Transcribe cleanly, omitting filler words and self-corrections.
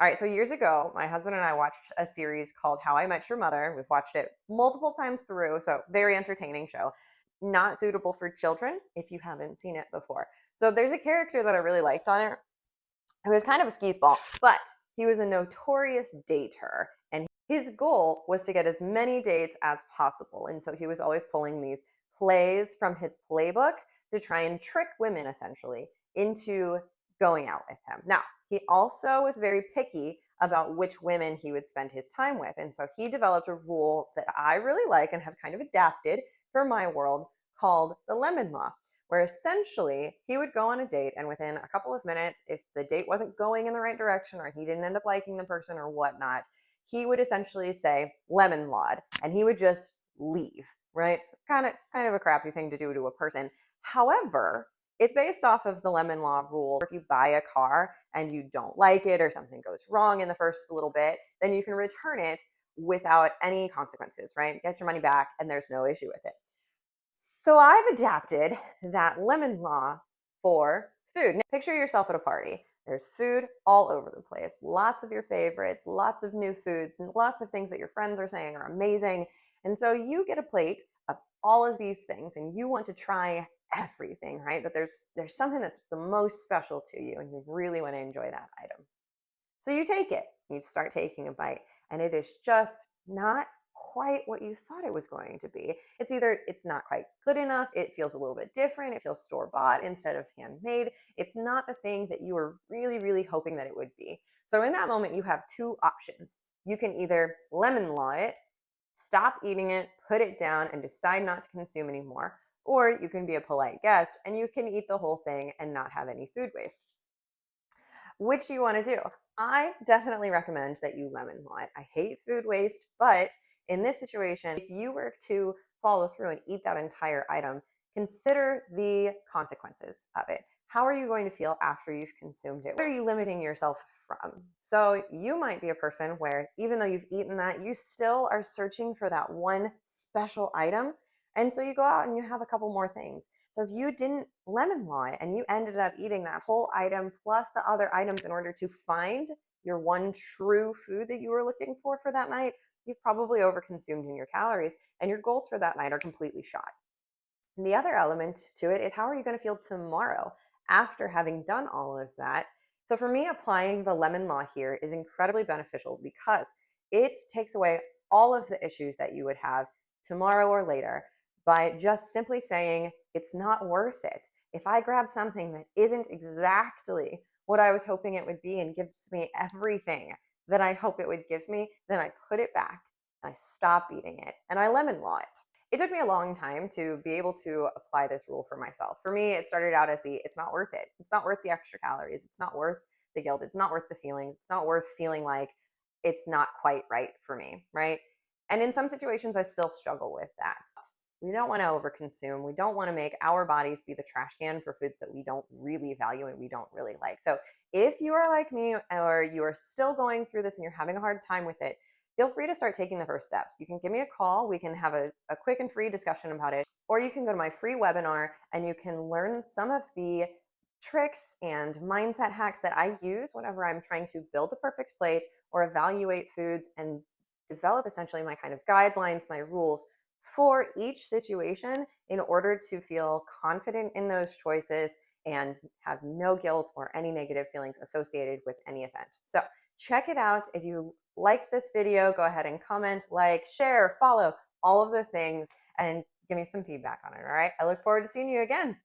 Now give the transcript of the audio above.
All right, so years ago, my husband and I watched a series called How I Met Your Mother. We've watched it multiple times through, so very entertaining show. Not suitable for children if you haven't seen it before. So there's a character that I really liked on it who was kind of a skis ball, but he was a notorious dater. And his goal was to get as many dates as possible. And so he was always pulling these plays from his playbook to try and trick women essentially into going out with him. Now, he also was very picky about which women he would spend his time with. And so he developed a rule that I really like and have kind of adapted for my world called the lemon law, where essentially he would go on a date and within a couple of minutes, if the date wasn't going in the right direction or he didn't end up liking the person or whatnot, he would essentially say lemon lawed and he would just leave, right? So kind of a crappy thing to do to a person. However, it's based off of the lemon law rule. If you buy a car and you don't like it or something goes wrong in the first little bit, then you can return it without any consequences, right? Get your money back and there's no issue with it. So I've adapted that lemon law for food. Now, picture yourself at a party. There's food all over the place, lots of your favorites, lots of new foods, and lots of things that your friends are saying are amazing. And so you get a plate of all of these things and you want to try everything, right? But there's something that's the most special to you and you really want to enjoy that item. So you take it, you start taking a bite, and it is just not quite what you thought it was going to be. It's either it's not quite good enough, it feels a little bit different, it feels store bought instead of handmade. It's not the thing that you were really, really hoping that it would be. So in that moment, you have two options. You can either lemon law it, stop eating it, put it down, and decide not to consume anymore. Or you can be a polite guest and you can eat the whole thing and not have any food waste. Which do you want to do? I definitely recommend that you lemon law it. I hate food waste, but in this situation, if you were to follow through and eat that entire item, consider the consequences of it. How are you going to feel after you've consumed it? What are you limiting yourself from? So you might be a person where even though you've eaten that, you still are searching for that one special item. And so you go out and you have a couple more things. So if you didn't lemon law it and you ended up eating that whole item plus the other items in order to find your one true food that you were looking for that night, you've probably overconsumed in your calories and your goals for that night are completely shot. And the other element to it is how are you going to feel tomorrow after having done all of that? So for me, applying the lemon law here is incredibly beneficial because it takes away all of the issues that you would have tomorrow or later by just simply saying it's not worth it. If I grab something that isn't exactly what I was hoping it would be and gives me everything that I hope it would give me, then I put it back, I stop eating it, and I lemon law it. It took me a long time to be able to apply this rule for myself. For me, it started out as it's not worth it. It's not worth the extra calories. It's not worth the guilt. It's not worth the feelings. It's not worth feeling like it's not quite right for me, right? And in some situations, I still struggle with that. We don't want to overconsume. We don't want to make our bodies be the trash can for foods that we don't really value and we don't really like. So if you are like me or you are still going through this and you're having a hard time with it, feel free to start taking the first steps. You can give me a call. We can have a quick and free discussion about it. Or you can go to my free webinar and you can learn some of the tricks and mindset hacks that I use whenever I'm trying to build the perfect plate or evaluate foods and develop essentially my kind of guidelines, my rules for each situation in order to feel confident in those choices and have no guilt or any negative feelings associated with any event. So check it out. If you liked this video, go ahead and comment, like, share, follow, all of the things, and give me some feedback on it. All right. I look forward to seeing you again.